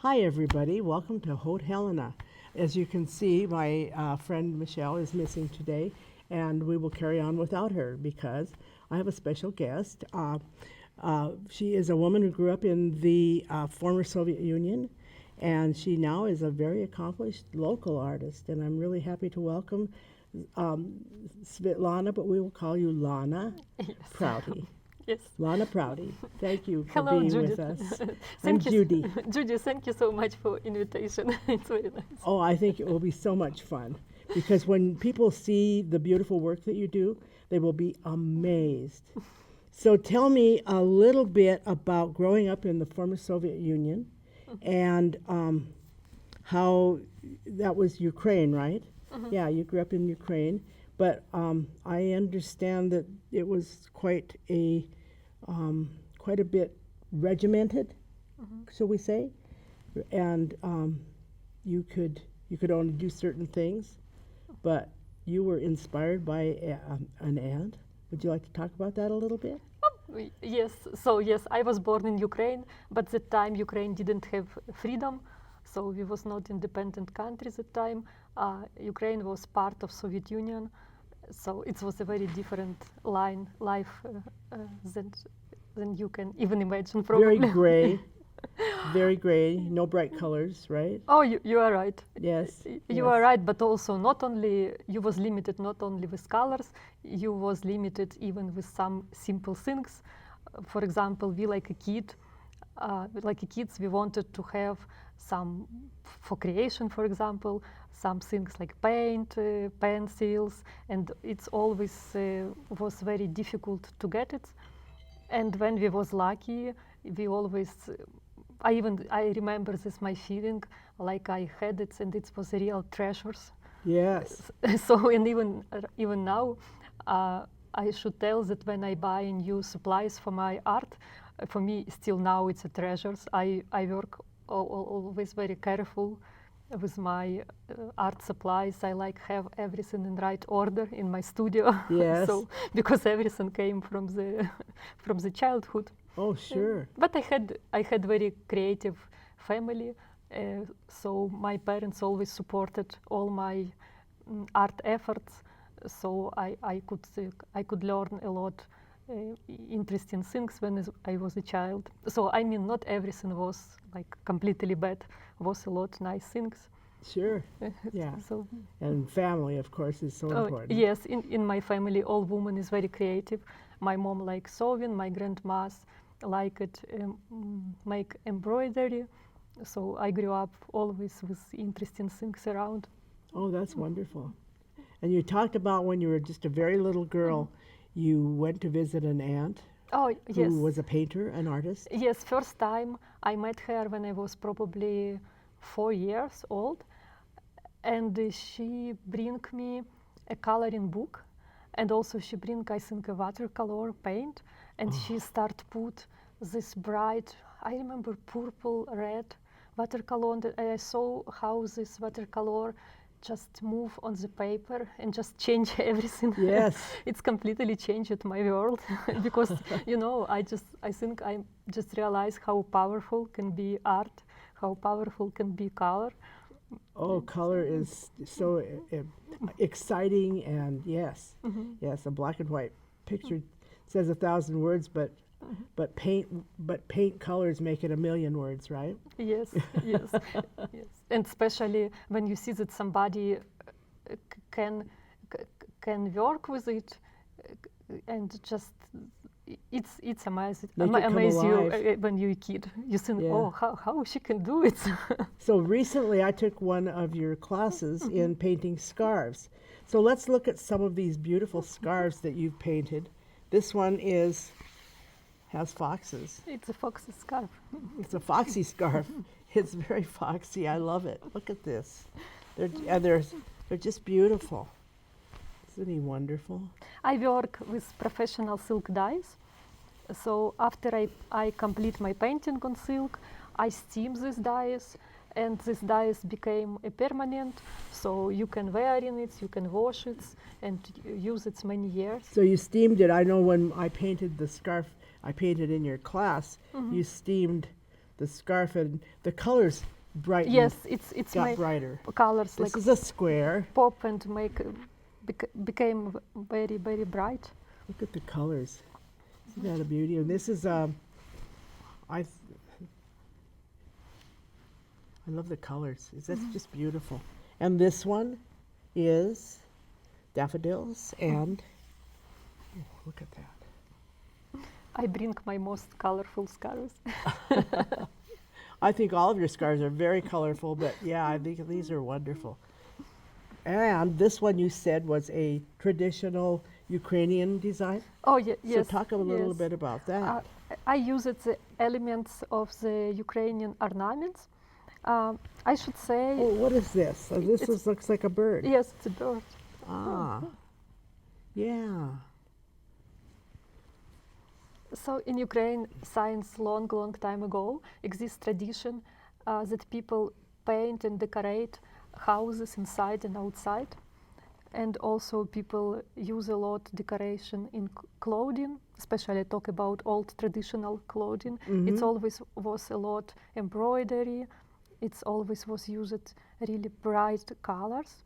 Hi everybody, welcome to Haute Helena. As you can see, my friend Michelle is missing today, and we will carry on without her because I have a special guest. She is a woman who grew up in the former Soviet Union, and she now is a very accomplished local artist, and I'm really happy to welcome Suitlana, but we will call you Lana Prouty. Yes. Lana Prouty, thank you for Hello, being Judith. with us. I'm Thank you, Judy. Judy, thank you so much for invitation. It's very nice. Oh, I think it will be so much fun because when people see the beautiful work that you do, they will be amazed. So tell me a little bit about growing up in the former Soviet Union and how that was Ukraine, right? Yeah, you grew up in Ukraine, but I understand that it was quite a bit regimented, shall we say, and you could only do certain things, but you were inspired by an aunt. Would you like to talk about that a little bit? Yes, so yes, I was born in Ukraine, but at the time Ukraine didn't have freedom, so we was not independent country at the time. Ukraine was part of Soviet Union, so it was a very different life than you can even imagine probably. Very gray, no bright colors, right? Oh, you are right. Yes. You are right, but also not only, you was limited not only with colors, you was limited even with some simple things. For example, we like kids, we wanted to have some, for creation, for example, some things like paint, pencils, and it's always was very difficult to get it. And when we was lucky, we always, I remember this my feeling, like I had it and it was real treasures. Yes. So, and even now, I should tell that when I buy new supplies for my art, for me still now it's a treasures. I work always very careful with my art supplies. I like have everything in right order in my studio. Yes. So because everything came from the childhood. Oh, sure. But I had very creative family, so my parents always supported all my art efforts. So I could learn a lot interesting things when I was a child. So I mean, not everything was like completely bad. Was a lot nice things. Sure. Yeah. So, and family, of course, is so important. Yes, in my family, all women is very creative. My mom likes sewing. My grandmas like it, make embroidery. So I grew up always with interesting things around. Oh, that's wonderful. And you talked about when you were just a very little girl, you went to visit an aunt. Oh, yes. Who was a painter, an artist? Yes, first time I met her when I was probably 4 years old, and she bring me a coloring book, and also she bring, I think, a watercolor paint, and she start put this bright, I remember purple, red watercolor, and I saw how this watercolor just move on the paper and just change everything. Yes. It's completely changed my world because, you know, I think I just realized how powerful can be art, how powerful can be color. Oh, color is so exciting, and yes, yes, a black and white picture says 1,000 words, but paint colors make it 1,000,000 words, right? Yes, yes, yes. And especially when you see that somebody can work with it, and just it's amazing. Amaze you when you're a kid. You think, oh, how she can do it. So recently, I took one of your classes in painting scarves. So let's look at some of these beautiful scarves that you've painted. This one has foxes. It's a foxy scarf. It's a foxy scarf. It's very foxy. I love it. Look at this. They're just beautiful. Isn't he wonderful? I work with professional silk dyes. So after I complete my painting on silk, I steam these dyes, and this dyes became a permanent. So you can wear in it, you can wash it, and use it many years. So you steamed it. I know when I painted the scarf I painted in your class, you steamed the scarf, and the colors brightened. Yes, it's got my brighter. colors This like is a square. pop and became very, very bright. Look at the colors. Isn't that a beauty? And this is I love the colors. That's just beautiful. And this one is daffodils and look at that. I bring my most colorful scarves. I think all of your scarves are very colorful, but yeah, I think these are wonderful. And this one you said was a traditional Ukrainian design. Oh, yes. So talk a little yes. bit about that. I used the elements of the Ukrainian ornaments. I should say, Oh, what is this? So this looks like a bird. yes, it's a bird. Ah, yeah. So in Ukraine, since long time ago, exists tradition that people paint and decorate houses inside and outside. And also people use a lot decoration in clothing, especially I talk about old traditional clothing. It's always was a lot embroidery. It's always was used really bright colors.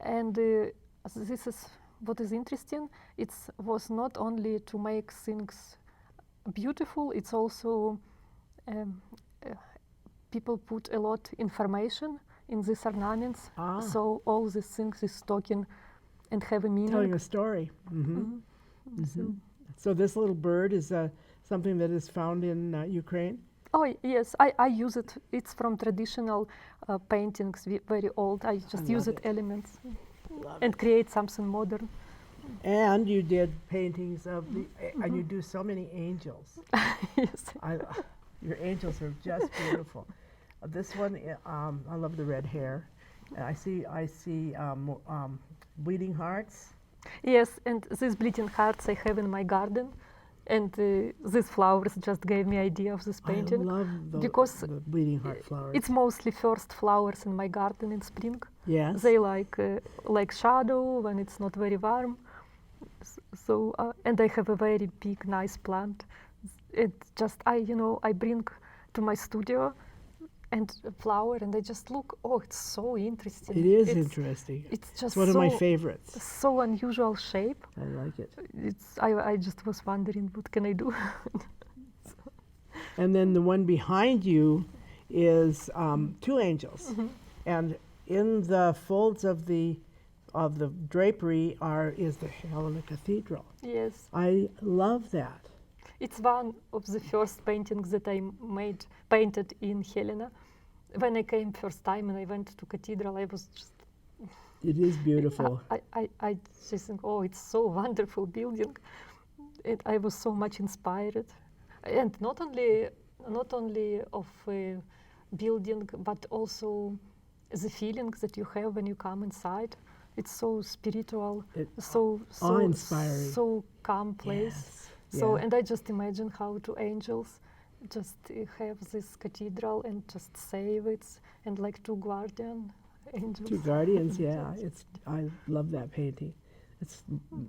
And this is what is interesting. It was not only to make things beautiful, it's also people put a lot information in these ornaments. So all these things is talking and have a meaning. Telling a story. So this little bird is something that is found in Ukraine? Oh, yes, I use it. It's from traditional paintings, very old. I just use it elements and create something modern. And you did paintings of the, and you do so many angels. Yes. Your angels are just beautiful. This one, I love the red hair. I see bleeding hearts. Yes, and these bleeding hearts I have in my garden. And these flowers just gave me idea of this painting. I love because the bleeding heart flowers. It's mostly first flowers in my garden in spring. Yes. They like shadow when it's not very warm. So and I have a very big, nice plant. It just I bring to my studio and a flower, and I just look. Oh, it's so interesting. It is interesting. It's just one of my favorites. So unusual shape. I like it. I just was wondering what can I do. And then the one behind you is two angels, and in the folds of the drapery is the Helena Cathedral. Yes. I love that. It's one of the first paintings that I painted in Helena. When I came first time and I went to cathedral, I was just... It is beautiful. I just think, oh, it's so wonderful building. I was so much inspired. And not only of building, but also the feelings that you have when you come inside. It's so spiritual, so awe-inspiring, so calm place. Yes. So, yeah. and I just imagine how two angels just have this cathedral and just save it, and like two guardian angels. Two guardians, yeah. I love that painting.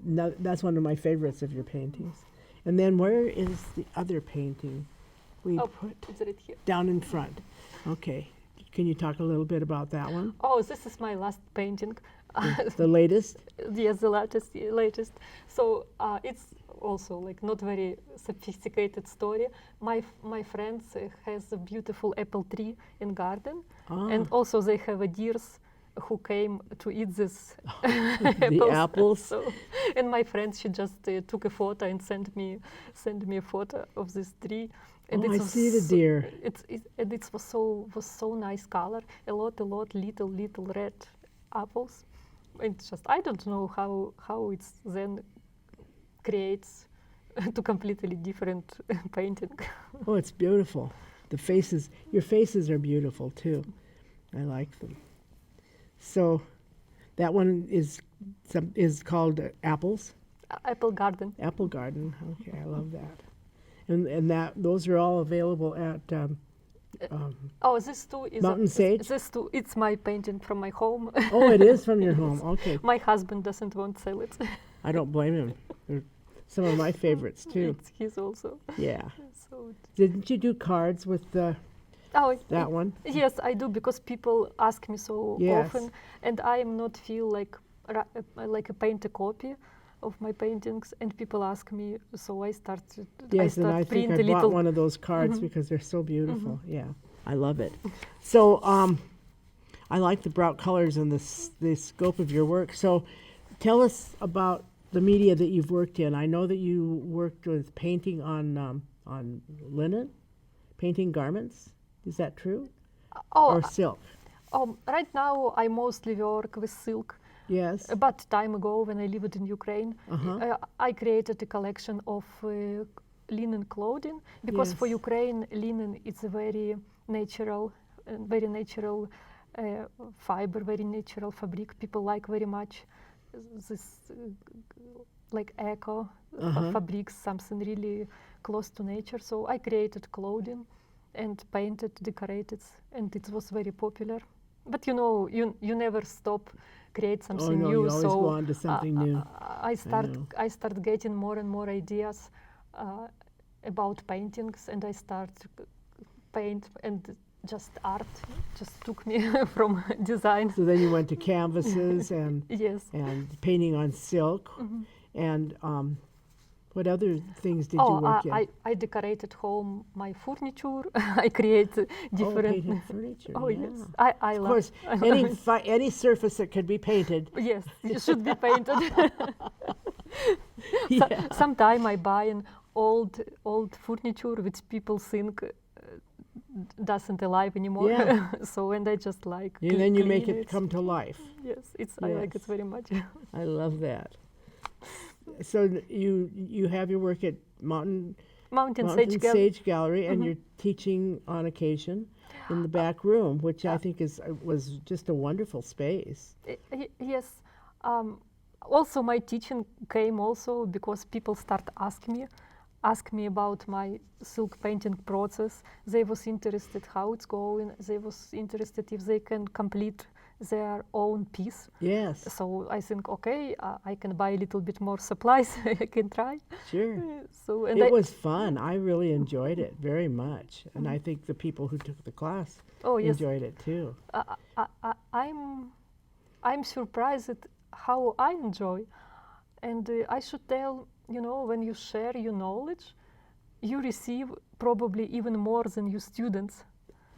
That's one of my favorites of your paintings. And then where is the other painting we put? It's right here. Down in front. Okay. Can you talk a little bit about that one? Oh, this is my last painting. The latest? Yes, the latest. So it's also like not very sophisticated story. My friends has a beautiful apple tree in garden, and also they have a deers who came to eat this the apples. So, and my friend, she just took a photo and sent me a photo of this tree. And I see the deer. And it was so nice color. A lot little red apples. And just I don't know how it's then creates to completely different painting. Oh, it's beautiful. The faces, your faces are beautiful too. I like them. So, that one is called Apples. Apple garden. Apple garden. Okay, I love that. And those are all available at This too is Mountain Sage. This too, it's my painting from my home. Oh, it is from your home. Okay. My husband doesn't want to sell it. I don't blame him. They're some of my favorites too. It's his also. Yeah. So Didn't you do cards with that one? yes, I do, because people ask me so Yes. often, and I am not feel like a paint a copy of my paintings, and people ask me, so I start Yes, and I think print I a bought little. one of those cards because they're so beautiful. Yeah, I love it. So I like the bright colors and the scope of your work. So tell us about the media that you've worked in. I know that you worked with painting on linen, painting garments. Is that true? Or silk? Right now I mostly work with silk. Yes. But time ago, when I lived in Ukraine, I created a collection of linen clothing, because for Yes. Ukraine, linen is a very natural fiber, very natural fabric. People like very much this like eco fabrics, something really close to nature. So I created clothing and painted, decorated, and it was very popular. But you never stop create something no, new. you always so go on to something new. I start getting more and more ideas about paintings, and I start paint, and just art just took me from design. So then you went to canvases and Yes. and painting on silk. And what other things did you work in? I decorated home my furniture. I create different. Painted furniture. Oh yeah. yes, I Of love. course, any surface that could be painted. Yes, it should be painted. Yeah. Sometime I buy an old furniture which people think doesn't alive anymore. Yeah. So and I just like. And then you make clean it come to life. Yes, I like it Yes. very much. I love that. So you have your work at Mountain Mountain Sage Sage Gallery, and you're teaching on occasion in the back room, which I think was just a wonderful space. Yes. Also, my teaching came also because people start ask me about my silk painting process. They was interested how it's going. They was interested if they can complete their own piece. Yes. So I think, okay, I can buy a little bit more supplies. I can try. Sure. So and It was fun. I really enjoyed it very much, and I think the people who took the class yes. enjoyed it too. I'm surprised at how I enjoy, and I should tell, when you share your knowledge, you receive probably even more than your students.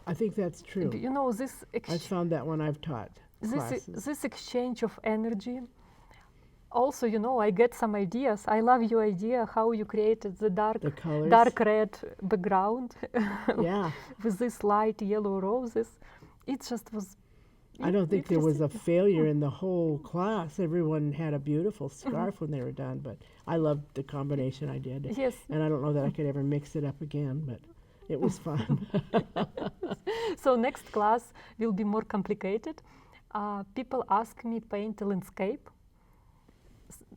I think that's true. This I've found that when I've taught classes. This exchange of energy. Also, I get some ideas. I love your idea how you created the colors. dark red background Yeah. with this light yellow roses. It just was. I don't think there was a failure in the whole class. Everyone had a beautiful scarf when they were done, but I loved the combination I did. Yes. And I don't know that I could ever mix it up again, but it was fun. So next class will be more complicated. People ask me paint a landscape,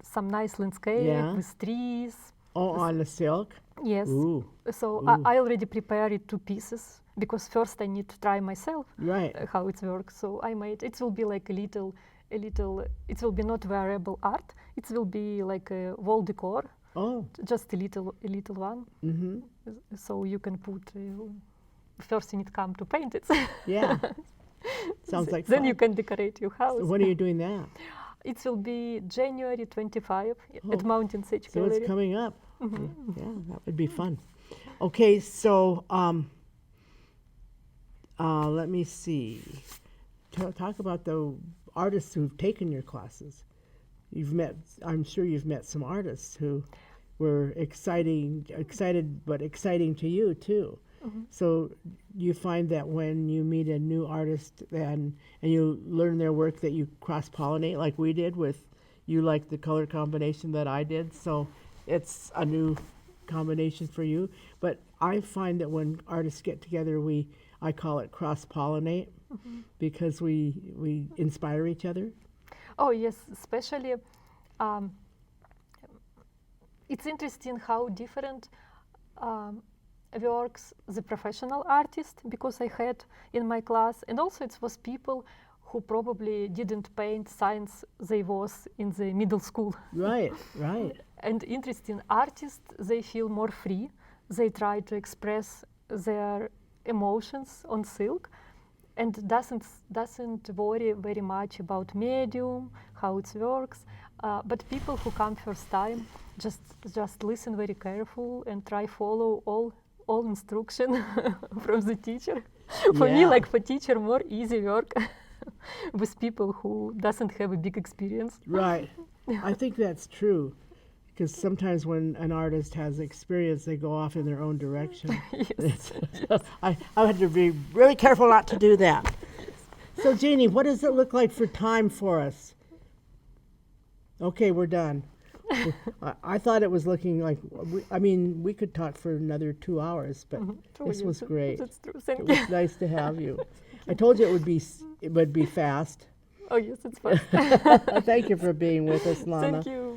some nice landscape with trees. Oh, on the silk? Yes. Ooh. So Ooh. I already prepared 2 pieces, because first I need to try myself how it works. So I made it will be like a little. It will be not wearable art. It will be like a wall decor. Oh. Just a little one. Mm-hmm. So you can put. First you need to come to paint it. Yeah. Sounds like then fun. you can decorate your house. So when are you doing that? It will be January 25 at Mountain Sage Gallery. So it's coming up. Yeah, that would be fun. Okay, so let me see. Talk about the artists who've taken your classes. I'm sure you've met some artists who were excited, but exciting to you too. So you find that when you meet a new artist and you learn their work, that you cross-pollinate like we did with you, like the color combination that I did. So it's a new combination for you. But I find that when artists get together, I call it cross-pollinate because we inspire each other. Oh yes, especially it's interesting how different works the professional artist, because I had in my class, and also it was people who probably didn't paint since they was in the middle school. Right. And interesting artists, they feel more free. they try to express their emotions on silk and doesn't worry very much about medium, how it works. But people who come first time just listen very careful and try follow all instruction from the teacher. For me, Yeah. like for teacher, more easy work with people who doesn't have a big experience. Right. I think that's true. Because sometimes when an artist has experience, they go off in their own direction. Yes. I had to be really careful not to do that. So, Jeannie, what does it look like for time for us? Okay, we're done. I thought it was looking like, we could talk for another 2 hours, but True, this yes, was great. That's true. Thank It you. was nice to have you. I told you it would be fast. Oh yes, it's fun. Thank you for being with us, Lana. Thank you.